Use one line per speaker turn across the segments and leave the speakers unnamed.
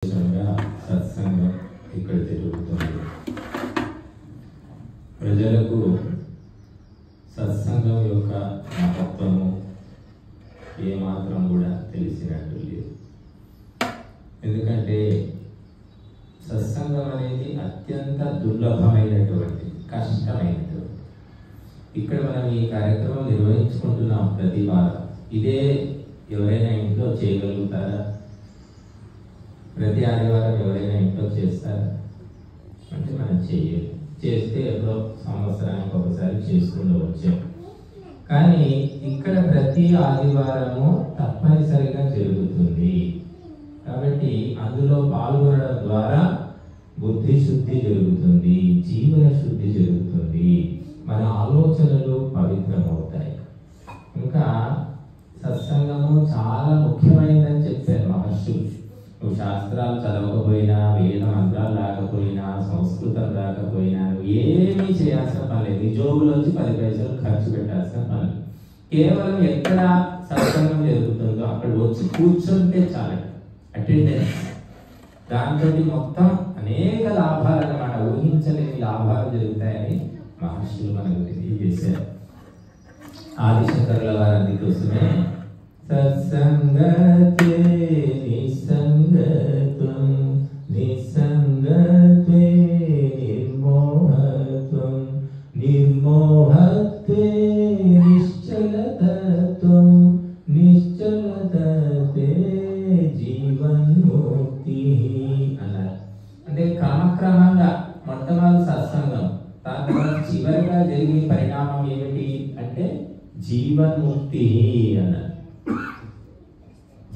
సత్సంగం ఇక్కడ జరుగుతుంది. ప్రజలకు సత్సంగం యొక్క మహత్వము ఏమాత్రం కూడా తెలిసినట్టు లేదు. ఎందుకంటే సత్సంగం అనేది అత్యంత దుర్లభమైనటువంటి కష్టమైనటువంటి. ఇక్కడ మనం ఈ కార్యక్రమం నిర్వహించుకుంటున్నాం ప్రతి వారం. ఇదే ఎవరైనా ఇంట్లో చేయగలుగుతారా? ప్రతి ఆదివారం ఎవరైనా ఇంట్లో చేస్తారా అంటే మనం చేయలేదు. చేస్తే ఎప్పుడో సంవత్సరానికి ఒకసారి చేసుకుంటూ వచ్చాం. కానీ ఇక్కడ ప్రతి ఆదివారము తప్పనిసరిగా జరుగుతుంది. కాబట్టి అందులో పాల్గొనడం ద్వారా బుద్ధి శుద్ధి జరుగుతుంది, జీవన శుద్ధి జరుగుతుంది, మన ఆలోచనలు పవిత్రమవుతాయి. ఇంకా సత్సంగము చాలా ముఖ్యమైనదని చెప్పారు మహర్షులు. నువ్వు శాస్త్రాలు చదవకపోయినా, వేద మంత్రాలు రాకపోయినా, సంస్కృతం రాకపోయినా నువ్వు ఏమీ చేయాల్సిన పని లేదు. నీ జోబులోంచి 10 పైసలు ఖర్చు పెట్టాల్సిన పని. కేవలం ఎక్కడ సత్సంగం జరుగుతుందో అక్కడ వచ్చి కూర్చుంటే చాలు. అటెండెన్స్ దాంతో మొత్తం అనేక లాభాలు అన్నమాట, ఊహించలేని లాభాలు జరుగుతాయని మహర్షులు మనకు తెలియజేశారు. ఆదిశంకరుల వారు అందుకోసమే సత్సంగతే నిసంగత్వం నిసంగత్వే నిర్మోహత్వం నిర్మోహత్వే నిశ్చలతత్వం నిశ్చలతతే జీవన్ముక్తి అన్నారు. అంటే క్రమక్రమంగా మొట్టమొదటి సత్సంగం, తర్వాత చివరిగా జరిగే పరిణామం ఏమిటి అంటే జీవన్ముక్తి అన్నారు.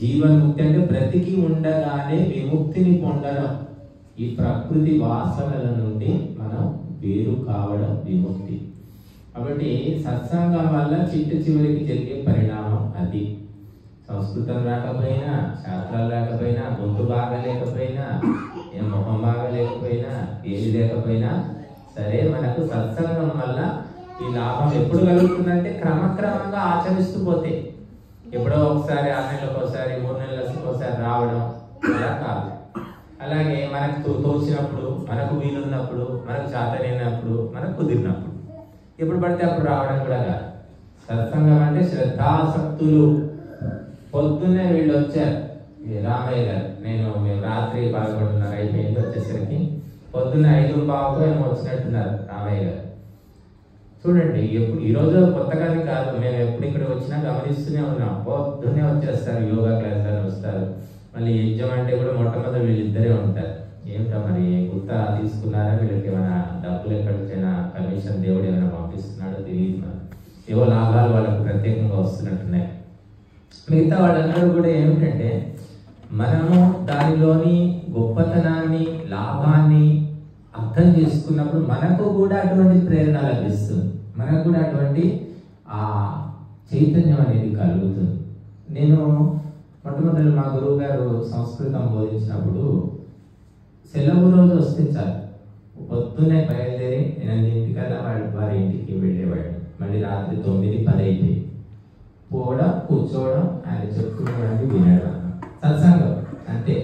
జీవన్ముక్తి అంటే బ్రతికి ఉండగానే విముక్తిని పొందడం. ఈ ప్రకృతి వాసనల నుండి మనం వేరు కావడం విముక్తి. కాబట్టి సత్సంగం వల్ల చివరికి జరిగే పరిణామం అది. సంస్కృతం రాకపోయినా, శాస్త్రాలు రాకపోయినా, గొంతు బాగా లేకపోయినా, మొహం బాగా లేకపోయినా, ఏది లేకపోయినా సరే మనకు సత్సంగం వల్ల ఈ లాభం ఎప్పుడు కలుగుతుందంటే క్రమక్రమంగా ఆచరిస్తూ పోతే. ఎప్పుడో ఒకసారి 6 నెలలకు ఒకసారి, 3 నెలలకు ఒకసారి రావడం అలా కాదు. అలాగే మనకు తోచినప్పుడు, మనకు వీలున్నప్పుడు, మనకు చేతనైనప్పుడు, మనకు కుదిరినప్పుడు, ఎప్పుడు పడితే అప్పుడు రావడం కూడా కాదు. సత్సంగం అంటే శ్రద్ధాసక్తులు. పొద్దున్నే వీళ్ళు వచ్చారు, రామయ్య గారు, మేము రాత్రి 11:30 అయిపోయింది వచ్చేసరికి, పొద్దున్న 5:15 ఏమో వచ్చినట్టున్నారు రామయ్య గారు. చూడండి, ఎప్పుడు ఈరోజు కొత్తగానే కాదు, మేము ఎప్పుడు ఇక్కడ వచ్చినా గమనిస్తూనే ఉన్నాం. పొద్దున్నే వచ్చేస్తారు, యోగా క్లాస్ అని వస్తారు. మళ్ళీ యజ్ఞం అంటే కూడా మొట్టమొదటి వీళ్ళిద్దరే ఉంటారు. ఏమిటో మరి గుర్తా తీసుకున్నారా, వీళ్ళకి ఏమైనా డబ్బులు ఎక్కడికైనా కమిషన్ దేవుడు ఏమైనా పంపిస్తున్నాడో తెలియదు. మరి ఏవో లాభాలు వాళ్ళకు ప్రత్యేకంగా వస్తున్నట్టున్నాయి. మిగతా వాళ్ళందరూ కూడా ఏమిటంటే మనము దానిలోని గొప్పతనాన్ని, లాభాన్ని అర్థం చేసుకున్నప్పుడు మనకు కూడా అటువంటి ప్రేరణ లభిస్తుంది, మనకు కూడా అటువంటి ఆ చైతన్యం అనేది కలుగుతుంది. నేను మొట్టమొదటి మా గురువు గారు సంస్కృతం బోధించినప్పుడు సెలవు రోజు వస్తే చాలు, పొద్దున్నే బయలుదేరి 8:00కల్లా వారి ఇంటికి వెళ్ళేవాడు. మళ్ళీ రాత్రి 9-10 అయిపోయి పోవడం, కూర్చోవడం, ఆయన చెప్పుకునేవాడిని వినడం, సత్సంగం అంతే.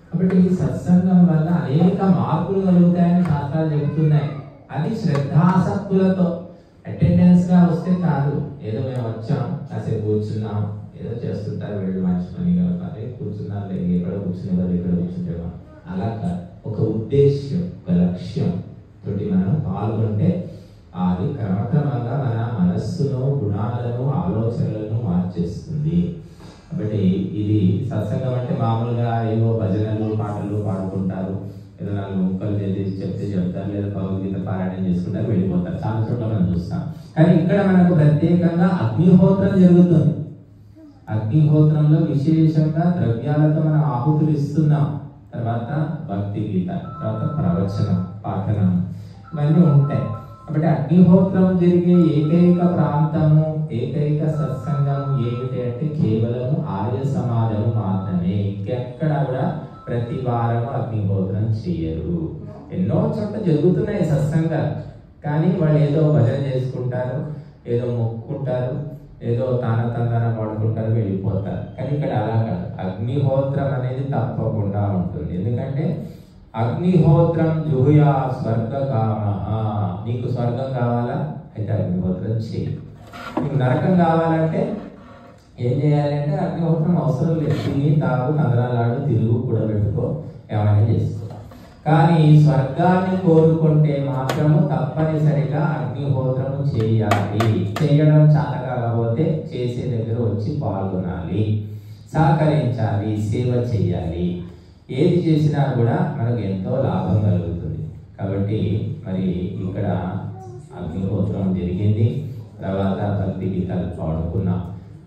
కాబట్టి ఈ సత్సంగం వల్ల అనేక మార్పులు కలుగుతాయని శాస్త్రాలు చెబుతున్నాయి. అది శ్రద్ధాసక్తులతో. అటెండెన్స్ గా వస్తే కాదు, ఏదో మేము వచ్చాం కాసేపు కూర్చున్నాం, ఏదో చేస్తుంటారు వీళ్ళు మంచి పని కదా, అదే కూర్చున్నాం లేదు, ఎక్కడ కూర్చునేవారు ఇక్కడ కూర్చుంటేవా, అలా కాదు. ఒక ఉద్దేశ్యం, ఒక లక్ష్యం తోటి మనం పాల్గొంటే అది క్రమక్రమంగా మన మనస్సును, గుణాలను, ఆలోచనలను మార్చేస్తుంది. కాబట్టి ఇది సత్సంగం అంటే మామూలుగా ఏవో భజనలు, పాటలు పాడుకుంటారు, ఏదో 4 ముక్కలు చెప్తే చెప్తారు, లేదా భగవద్గీత పారాయణం చేసుకుంటారు, వెళ్ళిపోతారు. చాలా చోట్ల మనం చూస్తాం. కానీ ఇక్కడ మనకు ప్రత్యేకంగా అగ్నిహోత్రం జరుగుతుంది. అగ్నిహోత్రంలో విశేషంగా ద్రవ్యాలతో మనం ఆహుతులు ఇస్తున్నాం. తర్వాత భక్తి గీత, తర్వాత ప్రవచనం, పాఠనం, ఇవన్నీ ఉంటాయి. కాబట్టి అగ్నిహోత్రం జరిగే ఏకైక ప్రాంతము, ఏకైక సత్సంగము ఏమిటి అంటే కేవలము ఆర్య సమాజము మాత్రమే. ఇంకెక్కడ కూడా ప్రతి వారము అగ్నిహోత్రం చేయరు. ఎన్నో చోట్ల జరుగుతున్నాయి సత్సంగాలు, కానీ వాళ్ళు ఏదో భజన చేసుకుంటారు, ఏదో మొక్కుకుంటారు, ఏదో తందన పడుకుంటారు, వెళ్ళిపోతారు. కానీ ఇక్కడ అలా కాదు, అగ్నిహోత్రం అనేది తప్పకుండా ఉంటుంది. ఎందుకంటే అగ్నిహోత్రం జుహుయా స్వర్గకామ. నీకు స్వర్గం కావాలా అయితే అగ్నిహోత్రం చేయి. నీకు నరకం కావాలంటే ఏం చేయాలంటే అగ్నిహోత్రం అవసరం లేదు, తిని తాగు తందనాలాడు తిరుగు కూడబెట్టుకో ఏమైనా చేసుకో. కానీ స్వర్గాన్ని కోరుకుంటే మాత్రము తప్పనిసరిగా అగ్నిహోత్రము చేయాలి. చేయడం చేత కాకపోతే చేసే దగ్గర వచ్చి పాల్గొనాలి, సహకరించాలి, సేవ చేయాలి. ఏది చేసినా కూడా మనకు ఎంతో లాభం కలుగుతుంది. కాబట్టి మరి ఇక్కడ అగ్నిహోత్రం జరిగింది. తర్వాత భక్తి గీతాలు పాడుకున్నాం.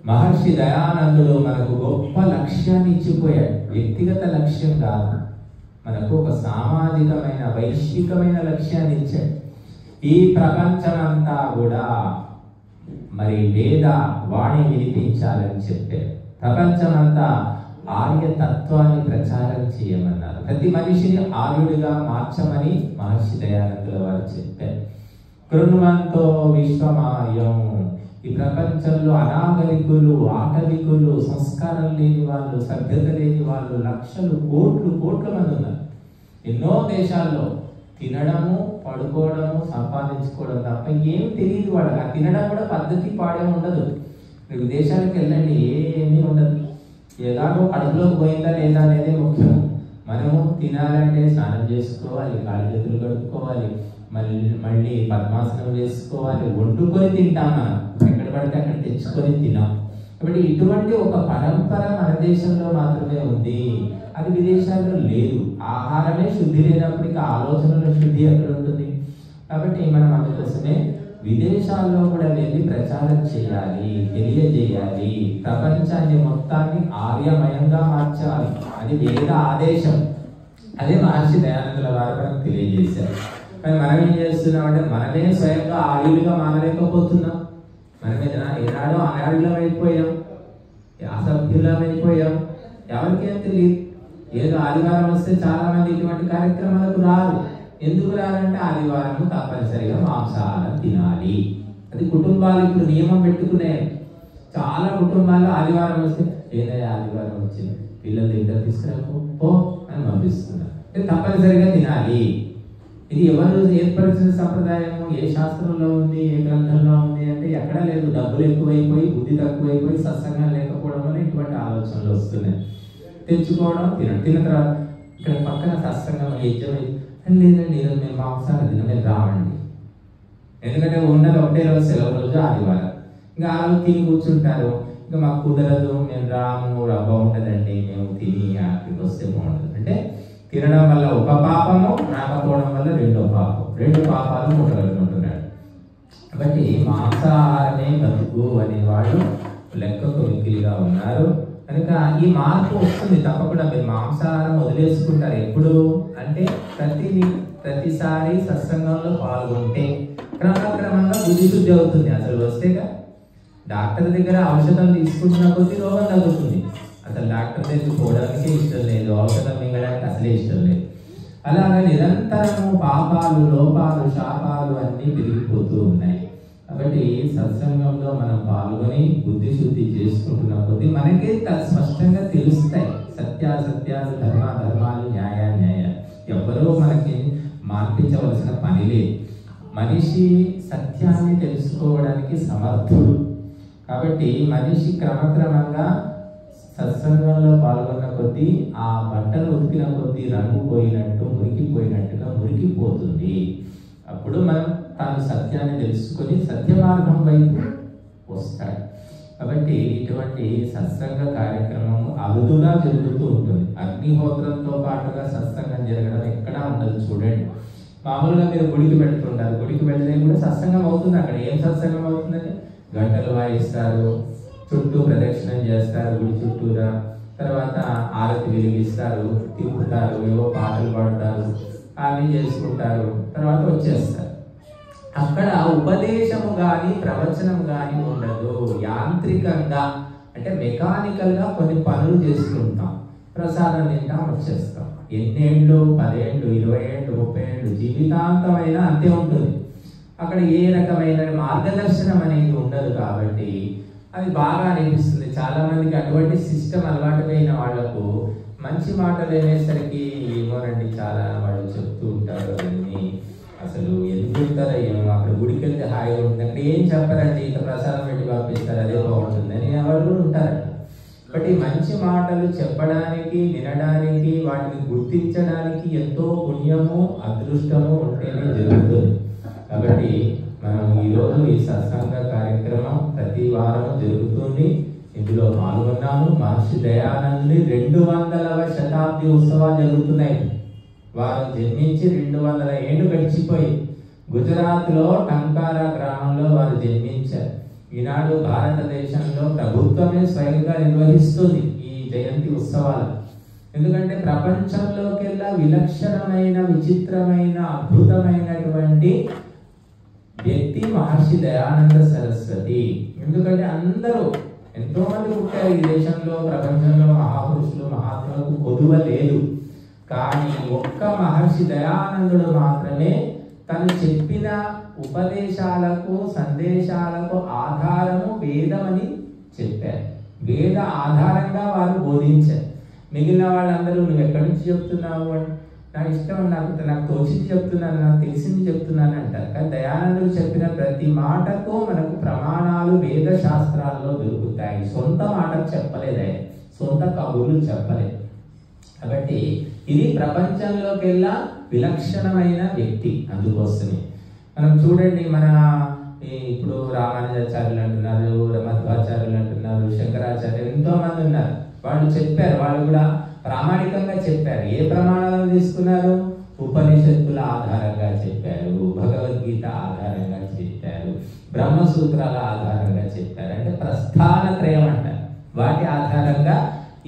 మహర్షి దయానందుడు మనకు గొప్ప లక్ష్యాన్ని ఇచ్చిపోయాడు. వ్యక్తిగత లక్ష్యం కాదు, మనకు ఒక సామాజికమైన వైశ్వికమైన లక్ష్యాన్ని ఇచ్చాడు. ఈ ప్రపంచమంతా కూడా మరి వేద వాణి వినిపించాలని చెప్పారు. ప్రపంచమంతా ఆర్యతత్వాన్ని ప్రచారం చేయమన్నారు. ప్రతి మనిషిని ఆర్యుడిగా మార్చమని మహర్షి దయానందుల వారు చెప్పారు. కృణ్వంతో విశ్వమాయం. ఈ ప్రపంచంలో అనాగరికులు, ఆటవికులు, సంస్కారం లేని వాళ్ళు, సభ్యత లేని వాళ్ళు లక్షలు కోట్ల మంది ఉన్నారు. ఎన్నో దేశాల్లో తినడము, పడుకోవడము, సంపాదించుకోవడం తప్ప ఏం తెలియదు వాళ్ళకి. ఆ తినడం కూడా పద్ధతి పాడే ఉండదు. విదేశాలకు వెళ్ళండి, ఏమీ ఉండదు. ఎలాగో కడుపులోకి పోయిందా లేదా అనేది ముఖ్యం. మనము తినాలంటే స్నానం చేసుకోవాలి, కాళ్ళు చేతులు కడుక్కోవాలి, మళ్ళీ పద్మాసనం వేసుకోవాలి, వండుకొని తింటాం. మనం ఎక్కడ పడితే అక్కడ తెచ్చుకొని తినాం. కాబట్టి ఇటువంటి ఒక పరంపర మన దేశంలో మాత్రమే ఉంది, అది విదేశాల్లో లేదు. ఆహారమే శుద్ధి లేనప్పటికీ ఆలోచనలో శుద్ధి ఎక్కడ ఉంటుంది? కాబట్టి మనం అందుకోసమే విదేశాల్లో కూడా వెళ్ళి ప్రచారం చేయాలి, తెలియజేయాలి. ప్రపంచాన్ని మొత్తాన్ని ఆర్యమయంగా మార్చాలి. అది వేద ఆదేశం. అదే మహర్షి దయానందుల వారు మనకు తెలియజేశారు. కానీ మనం ఏం చేస్తున్నామంటే మనమే స్వయంగా ఆర్యులుగా మారలేకపోతున్నాం. మనమే ఏనాడో అనార్యులం అయిపోయాం, అసభ్యులం అయిపోయాం. ఎవరికేం తెలియదు. ఏదో ఆదివారం వస్తే చాలా మంది ఇటువంటి కార్యక్రమాలకు రారు. ఎందుకు రారంటే ఆదివారం తప్పనిసరిగా మాంసాహారం తినాలి. అది కుటుంబాలు ఇప్పుడు నియమం పెట్టుకున్నాయి. చాలా కుటుంబాల్లో ఆదివారం వస్తే ఏదైనా ఆదివారం వచ్చింది, పిల్లలు దగ్గర తీసుకురాపో అని పంపిస్తున్నారు. తప్పనిసరిగా తినాలి. ఇది ఎవరు ఏర్పరిచిన సంప్రదాయము? ఏ శాస్త్రంలో ఉంది, ఏ గ్రంథంలో ఉంది అంటే ఎక్కడా లేదు. డబ్బులు ఎక్కువైపోయి, బుద్ధి తక్కువైపోయి, సత్సంగం లేకపోవడం వల్ల ఇటువంటి ఆలోచనలు వస్తున్నాయి. తెచ్చుకోవడం, తినడం. తిన్న తర్వాత ఇక్కడ పక్కన సత్సంగం యజ్ఞం లేదండి, ఈరోజు మేము మాంసాహారం తిన, మేము రావండి. ఎందుకంటే ఉన్నది ఒకటే రోజు, సెలవు రోజు ఆదివారం. ఇంకా ఆ రోజు తిని కూర్చుంటారు. ఇంకా మాకు కుదరదు, మేము రాము, బాగుంటుందండి, మేము తిని అక్కడికి వస్తే బాగుంటుంది అంటే తినడం వల్ల ఒక పాపము, రాకపోవడం వల్ల రెండో పాపం. రెండు పాపాలు ముట్టగలుగుతుంటున్నాడు. కాబట్టి మాంసాహారమే బతుకు అనేవాళ్ళు లెక్కకు మిక్కిలిగా ఉన్నారు. కనుక ఈ మార్పు వస్తుంది తప్పకుండా. మీరు మాంసాహారం వదిలేసుకుంటారు ఎప్పుడు అంటే ప్రతిసారి సత్సంగంలో పాల్గొంటే క్రమక్రమంగా బుద్ధి శుద్ధి అవుతుంది. అసలు వస్తేగా డాక్టర్ దగ్గర ఔషధం తీసుకుంటున్న కొద్దీ రోగం తగ్గుతుంది. అసలు డాక్టర్ దగ్గర పోవడానికే ఇష్టం లేదు, ఔషధం మింగడానికి అసలే ఇష్టం లేదు. అలాగే నిరంతరము పాపాలు, లోపాలు, శాపాలు అన్నీ పెరిగిపోతూ ఉన్నాయి. కాబట్టి సత్సంగంలో మనం పాల్గొని బుద్ధి శుద్ధి చేసుకుంటున్న కొద్దీ మనకే స్పష్టంగా తెలుస్తాయి సత్యాసత్యాలు, ధర్మాలు, న్యాయాలు. ఎవరో మనకి మార్పించవలసిన పని లేదు. మనిషి సత్యాన్ని తెలుసుకోవడానికి సమర్థుడు. కాబట్టి మనిషి క్రమక్రమంగా సత్సంగంలో పాల్గొన్న కొద్దీ ఆ బట్టలు ఉతికిన కొద్దీ రంగు పోయినట్టు, మురికిపోయినట్టుగా మురికిపోతుంది. అప్పుడు మనం తాను సత్యాన్ని తెలుసుకొని సత్య మార్గం వైపు వస్తాడు. కాబట్టి ఇటువంటి సత్సంగ కార్యక్రమం అరుదుగా జరుగుతూ ఉంటుంది. అగ్నిహోత్రంతో పాటుగా సత్సంగం జరగడం ఎక్కడా ఉండదు. చూడండి, మామూలుగా మీరు గుడికి పెడుతుంటారు, గుడికి వెళ్తే కూడా సత్సంగం అవుతుంది. అక్కడ ఏం సత్సంగం అవుతుందంటే గంటలు వాయిస్తారు, చుట్టూ ప్రదక్షిణం చేస్తారు గుడి చుట్టూరా, తర్వాత ఆరతి వెలిగిస్తారు, తిప్పుతారు, ఏవో పాటలు పాడతారు, అవి చేసుకుంటారు, తర్వాత వచ్చేస్తారు. అక్కడ ఉపదేశము కానీ ప్రవచనం కానీ ఉండదు. యాంత్రికంగా అంటే మెకానికల్గా కొన్ని పనులు చేసుకుంటాం, ప్రసాదం తింటాం, వచ్చేస్తాం. ఎన్నేళ్ళు, 10 ఏళ్ళు, 20 ఏళ్ళు, 30 ఏళ్ళు, జీవితాంతమైన అంతే ఉంటుంది. అక్కడ ఏ రకమైన మార్గదర్శనం అనేది ఉండదు. కాబట్టి అది బాగా అనిపిస్తుంది చాలా మందికి. అటువంటి సిస్టమ్ అలవాటు అయిన వాళ్లకు మంచి మాటలు అనేసరికి ఏమోనండి చాలా వాళ్ళు చెప్తూ ఉంటారు అవన్నీ అసలు ఎందుకు ఉంటారో ఏమో. అక్కడ గుడికి వెళ్తే హాయిగా ఉంటుంది, అక్కడ ఏం చెప్పారండి, ఇక ప్రసాదం పెట్టి పంపిస్తారు అదే బాగుంటుంది అని వాళ్ళు ఉంటారట. బట్ ఈ మంచి మాటలు చెప్పడానికి, వినడానికి, వాటిని గుర్తించడానికి ఎంతో పుణ్యము అదృష్టము ఉంటేనే జరుగుతుంది. కాబట్టి మనం ఈరోజు ఈ సత్సంగ కార్యక్రమం ప్రతి వారం జరుగుతుంది, ఇందులో పాల్గొన్నాము. మహర్షి దయానందుని 200వ శతాబ్ది ఉత్సవాలు జరుగుతున్నాయి. వారు జన్మించి 200 ఏళ్ళు గడిచిపోయి గుజరాత్లో టంకారా గ్రామంలో వారు జన్మించారు. ఈనాడు భారతదేశంలో ప్రభుత్వమే స్వయంగా నిర్వహిస్తుంది ఈ జయంతి ఉత్సవాలు. ఎందుకంటే ప్రపంచంలోకెల్లా విలక్షణమైన, విచిత్రమైన, అద్భుతమైనటువంటి వ్యక్తి మహర్షి దయానంద సరస్వతి. ఎందుకంటే అందరూ ఎంతో మంది పుట్టారు ఈ దేశంలో, ప్రపంచంలో మహాపురుషులు, మహాత్ములకు కొదువ లేదు. కానీ ఒక్క మహర్షి దయానందుడు మాత్రమే తను చెప్పిన ఉపదేశాలకు, సందేశాలకు ఆధారము వేదమని చెప్పారు. వేద ఆధారంగా వారు బోధించారు. మిగిలిన వాళ్ళందరూ నువ్వు ఎక్కడి నుంచి చెప్తున్నావు అని, నాకు ఇష్టం, నాకు తోచింది చెప్తున్నాను, నాకు తెలిసింది చెప్తున్నాను అంటారు. కానీ దయానందుడు చెప్పిన ప్రతి మాటకు మనకు ప్రమాణాలు వేద శాస్త్రాల్లో దొరుకుతాయి. సొంత మాటలు చెప్పలేదు ఆయన, సొంత కబుర్లు చెప్పలేదు. కాబట్టి ఇది ప్రపంచంలోకెల్లా విలక్షణమైన వ్యక్తి. అందుకోసమే మనం చూడండి, మన ఇప్పుడు రామానుజాచార్యులు అంటున్నారు, మధ్వాచార్యులు అంటున్నారు, శంకరాచార్యులు, ఎంతో మంది ఉన్నారు. వాళ్ళు చెప్పారు, వాళ్ళు కూడా ప్రామాణికంగా చెప్పారు. ఏ ప్రమాణాలను తీసుకున్నారు? ఉపనిషత్తుల ఆధారంగా చెప్పారు, భగవద్గీత ఆధారంగా చెప్పారు, బ్రహ్మసూత్రాల ఆధారంగా చెప్పారు. అంటే ప్రస్థానత్రయం అంటారు. వాటి ఆధారంగా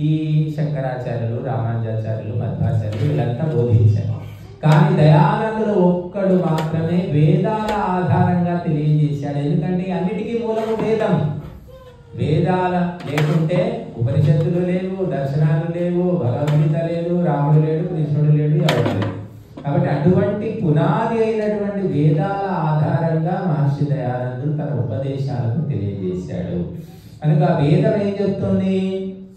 ఈ శంకరాచార్యులు, రామానుజాచార్యులు, మధ్వాచార్యులు వీళ్ళంతా బోధించారు. కానీ దయానందుడు ఒక్కడు మాత్రమే వేదాల ఆధారంగా తెలియజేశాడు. ఎందుకంటే అన్నిటికీ మూలము వేదం. వేదాల లేకుంటే ఉపనిషత్తులు లేవు, దర్శనాలు లేవు, భగవద్గీత లేదు, రాముడు లేడు, కృష్ణుడు లేడు, ఎవరు లేడు. కాబట్టి అటువంటి పునాది అయినటువంటి వేదాల ఆధారంగా మహర్షి దయానందుడు తన ఉపదేశాలను తెలియజేశాడు. కనుక వేదం ఏం చెప్తుంది?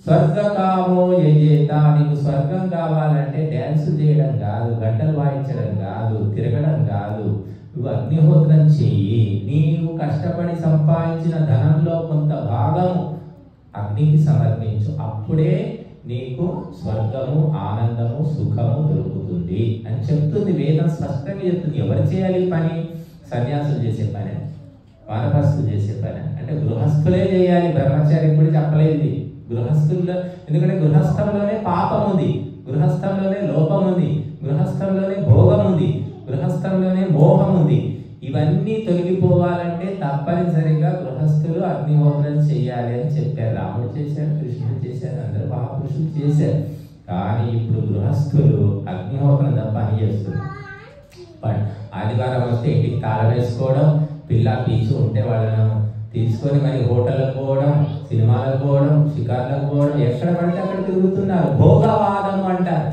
స్వర్గకామో యజేత. నీకు స్వర్గం కావాలంటే డ్యాన్స్ చేయడం కాదు, గంటలు వాయించడం కాదు, తిరగడం కాదు, నువ్వు అగ్నిహోత్రం చెయ్యి. నీవు కష్టపడి సంపాదించిన ధనంలో కొంత భాగము అగ్నికి సమర్పించు. అప్పుడే నీకు స్వర్గము, ఆనందము, సుఖము దొరుకుతుంది అని చెప్తుంది వేదం. స్పష్టంగా చెప్తుంది. ఎవరు చేయాలి పని? సన్యాసులు చేసే పని, వానప్రస్థులు చేసే పని, అంటే గృహస్థులే చేయాలి. బ్రహ్మచారి కూడా చెప్పలేదు గృహస్థుల్లో. ఎందుకంటే గృహస్థంలోనే పాపం ఉంది, గృహస్థంలోనే లోపం ఉంది, గృహస్థంలోనే భోగం ఉంది, గృహస్థంలోనే మోహం ఉంది. ఇవన్నీ తొలగిపోవాలంటే తప్పనిసరిగా గృహస్థులు అగ్నిహోత్రం చేయాలి అని చెప్పారు. రాముడు చేశారు, కృష్ణుడు చేశారు, అందరూ మహాపురుషులు చేశారు. కానీ ఇప్పుడు గృహస్థులు అగ్నిహోత్రం పని చేస్తున్నారు. ఆదివారం వస్తే ఇంటికి తాళం వేసుకోవడం, పిల్ల పీచు ఉంటే వాళ్ళను తీసుకొని మరి హోటళ్ళకు పోవడం, సినిమాలకు పోవడం, షికార్లకు పోవడం, ఎక్కడ పడితే అక్కడ తిరుగుతున్నారు. భోగవాదం అంటారు.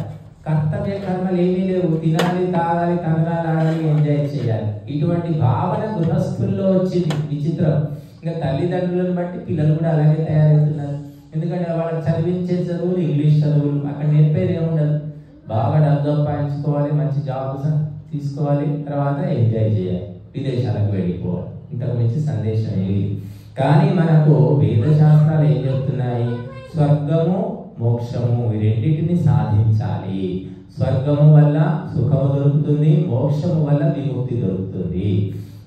కర్తవ్య కర్మలు ఏమీ లేవు, తినాలి, తాగాలి, కనరాలి, ఆడాలి, ఎంజాయ్ చేయాలి. ఇటువంటి భావన గృహస్థుల్లో వచ్చింది. విచిత్రం. ఇంకా తల్లిదండ్రులను బట్టి పిల్లలు కూడా అలాగే తయారవుతున్నారు. ఎందుకంటే వాళ్ళకి చదివించే చదువులు ఇంగ్లీష్ చదువులు, అక్కడ నేర్పేది ఏముండదు. బాగా డబ్బు సంపాదించుకోవాలి, మంచి జాబ్ తీసుకోవాలి, తర్వాత ఎంజాయ్ చేయాలి, విదేశాలకు వెళ్ళిపోవాలి. ఇంతకు మించి సందేశం ఏది. కానీ మనకు వేద శాస్త్రాలు ఏం చెప్తున్నాయి? స్వర్గము, మోక్షము ఈ రెండింటిని సాధించాలి. స్వర్గము వల్ల సుఖము దొరుకుతుంది, మోక్షము వల్ల విముక్తి దొరుకుతుంది.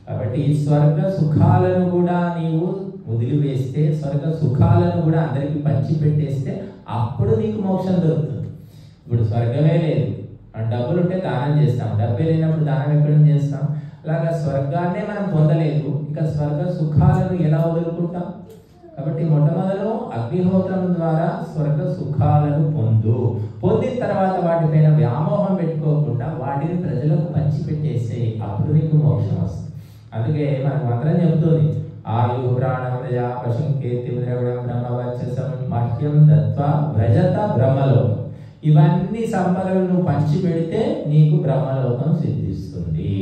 కాబట్టి స్వర్గ సుఖాలను కూడా నీవు వదిలివేస్తే, స్వర్గ సుఖాలను కూడా అందరికి పంచిపెట్టేస్తే అప్పుడు నీకు మోక్షం దొరుకుతుంది. ఇప్పుడు స్వర్గమే లేదు, డబ్బులు ఉంటే దానం చేస్తాం, డబ్బే లేనప్పుడు దానం ఎక్కడ చేస్తాం? అలాగా స్వర్గాన్నే మనం పొందలేదు, ఇంకా స్వర్గ సుఖాలను ఎలా వదులుకుంటాం? కాబట్టి మొట్టమొదలు అగ్నిహోత్రం ద్వారా స్వర్గ సుఖాలను పొందిన తర్వాత వాటిపైన వ్యామోహం పెట్టుకోకుండా వాటిని ప్రజలకు పంచిపెట్టేస్తే అప్పుడు నీకు మోక్షం వస్తుంది. అందుకే మనకు మాత్రం చెప్తుంది, ఆయు ప్రాణం ప్రజా పశుం కీర్తి ద్రవిడం బ్రహ్మవర్చసం మహ్యం దత్వా వ్రజత బ్రహ్మలోకం. ఇవన్నీ సంపదలు నువ్వు పంచిపెడితే నీకు బ్రహ్మలోకం సిద్ధిస్తుంది.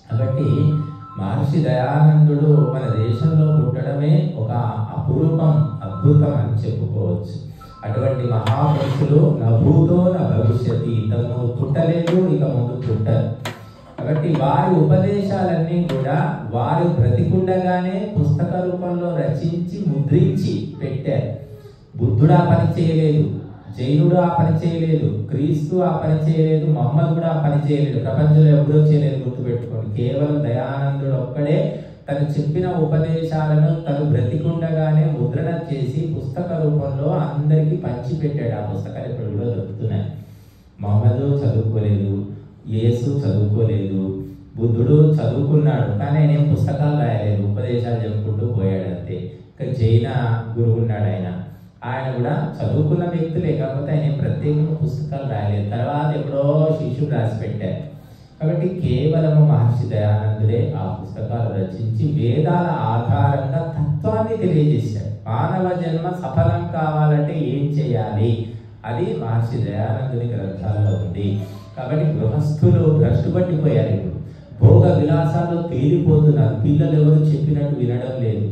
కాబట్టి మహర్షి దయానందుడు మన దేశంలో పుట్టడమే ఒక అపూర్వం, అద్భుతం అని చెప్పుకోవచ్చు. అటువంటి మహాపురుషులు నభూతో నా భవిష్యత్తు, ఇంతకు పుట్టలేదు, ఇక ముందు పుట్టరు. కాబట్టి వారి ఉపదేశాలన్నీ కూడా వారు బ్రతికుండగానే పుస్తక రూపంలో రచించి ముద్రించి పెట్టారు. బుద్ధుడు ఆ పని చేయలేదు, జైనుడు ఆ పని చేయలేదు, క్రీస్తు ఆ పని చేయలేదు, మహమ్మద్ కూడా ఆ పని చేయలేదు, ప్రపంచంలో ఎవరూ చేయలేదు. గుర్తుపెట్టుకోండి, కేవలం దయానందుడు ఒక్కడే తను చెప్పిన ఉపదేశాలను తను బ్రతికుండగానే ముద్రణ చేసి పుస్తక రూపంలో అందరికీ పంచిపెట్టాడు. ఆ పుస్తకాలు ఇప్పుడు కూడా దొరుకుతున్నాయి. మహమ్మద్ చదువుకోలేదు, యేసు చదువుకోలేదు, బుద్ధుడు చదువుకున్నాడు కానీ ఆయన ఏం పుస్తకాలు రాయలేదు, ఉపదేశాలు చెప్పుకుంటూ పోయాడు అంతే. ఇంకా జైన గురువు ఉన్నాడు, ఆయన కూడా చదువుకున్న వ్యక్తులే, కాకపోతే ఆయన ప్రత్యేకంగా పుస్తకాలు రాయలేదు. తర్వాత ఎప్పుడో శిష్యుడు రాసి పెట్టారు. కాబట్టి కేవలము మహర్షి దయానందుడే ఆ పుస్తకాలు రచించి వేదాల ఆధారంగా తత్వాన్ని తెలియజేశాడు. మానవ జన్మ సఫలం కావాలంటే ఏం చేయాలి అది మహర్షి దయానందుని గ్రంథాల్లో ఉంది. కాబట్టి గృహస్థులు భ్రష్టు పట్టిపోయారు. ఇప్పుడు భోగ విలాసాల్లో తేలిపోతున్నారు. పిల్లలు ఎవరు చెప్పినట్టు వినడం లేదు.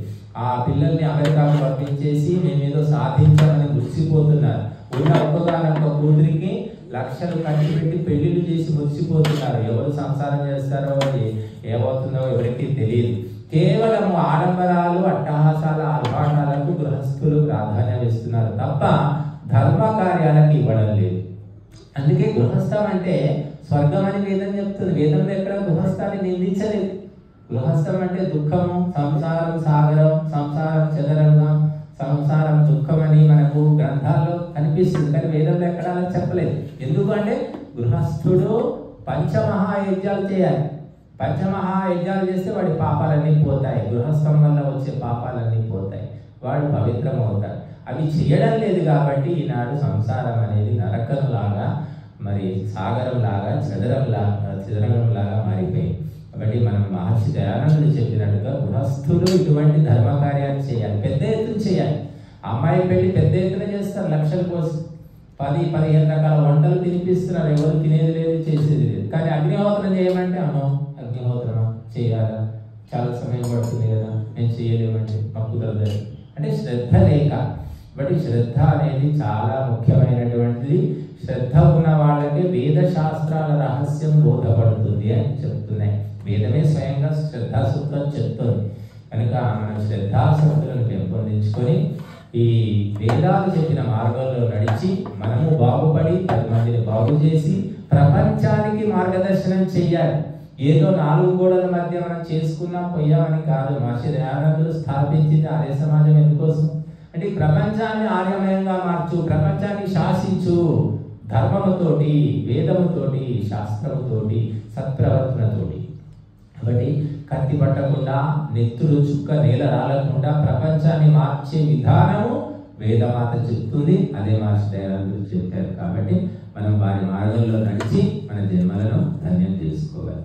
ఆ పిల్లల్ని అమెరికాకు పంపించేసి మేమేదో సాధించామని మురిసిపోతున్నారు. ఉన్న ఒక్కగానొక్క కూతురికి లక్షలు ఖర్చు పెట్టి పెళ్లిళ్ళు చేసి మురిసిపోతున్నారు. ఎవరు సంసారం చేస్తారో ఏమవుతుందో ఎవరికి తెలియదు. కేవలం ఆడంబరాలు, అట్టహాసాల, ఆర్భాటాలకు గృహస్థులు ప్రాధాన్యం ఇస్తున్నారు తప్ప ధర్మ కార్యాలకు ఇవ్వడం లేదు. అందుకే గృహస్థం అంటే స్వర్గం అని వేదం చెప్తుంది. వేదంలో ఎక్కడ గృహస్థాన్ని నిందించలేదు. గృహస్థం అంటే దుఃఖము, సంసారం సాగరం, సంసారం చదరంగం, సంసారం దుఃఖం అని మనకు గ్రంథాల్లో కనిపిస్తుంది. కానీ వేదంలో ఎక్కడ అలా చెప్పలేదు. ఎందుకంటే గృహస్థుడు పంచమహాయజ్ఞాలు చేయాలి. పంచమహాయజ్ఞాలు చేస్తే వాడి పాపాలన్నీ పోతాయి. గృహస్థం వల్ల వచ్చే పాపాలన్నీ పోతాయి, వాడు పవిత్రం అవుతాడు. అవి చేయడం లేదు కాబట్టి ఈనాడు సంసారం అనేది నరకం లాగా, మరి సాగరం లాగా, చదరంగం లాగా మారిపోయింది. కాబట్టి మనం మహర్షి దయానందుడు చెప్పినట్టుగా గృహస్థులు ఇటువంటి ధర్మ కార్యాలు చేయాలి, పెద్ద ఎత్తున చేయాలి. అమ్మాయి పెళ్లి పెద్ద ఎత్తున చేస్తారు, లక్షల కోసం 10-15 రకాల వంటలు తినిపిస్తున్నారు. ఎవరు తినేది లేదు, చేసేది లేదు. కానీ అగ్నిహోత్రం చేయమంటే అమ్మో అగ్నిహోత్రమా చేయాలా, చాలా సమయం పడుతుంది కదా, నేను చేయలేమంటే మాకు కుదరదు అంటే శ్రద్ధ లేక. బట్ శ్రద్ధ అనేది చాలా ముఖ్యమైనటువంటిది. శ్రద్ధ ఉన్న వాళ్ళకి వేద శాస్త్రాల రహస్యం బోధపడుతుంది అని చెప్తున్నాయి. వేదమే స్వయంగా శ్రద్ధాసూత్రం చెప్తుంది. కనుక మనం శ్రద్ధాసక్తులను పెంపొందించుకొని ఈ వేదాలు చెప్పిన మార్గంలో నడిచి మనము బాగుపడి 10 మందిని బాగు చేసి ప్రపంచానికి మార్గదర్శనం చెయ్యాలి. ఏదో 4 గోడల మధ్య మనం చేసుకున్నా పోయామని కాదు. మహర్షి దయానందుడు స్థాపించింది ఆర్య సమాజం ఎందుకోసం అంటే ప్రపంచాన్ని ఆర్యమయంగా మార్చు, ప్రపంచాన్ని శాసించు, ధర్మముతోటి, వేదముతోటి, శాస్త్రముతోటి, సత్ప్రవర్తనతోటి. కాబట్టి కత్తి పట్టకుండా, నెత్తులు చుక్క నేల రాలకుండా ప్రపంచాన్ని మార్చే విధానము వేదమాత చెప్తుంది. అదే మహర్షి దయానందుడు చెప్పారు. కాబట్టి మనం వారి మార్గంలో నడిచి మన జన్మలను ధన్యం చేసుకోవాలి.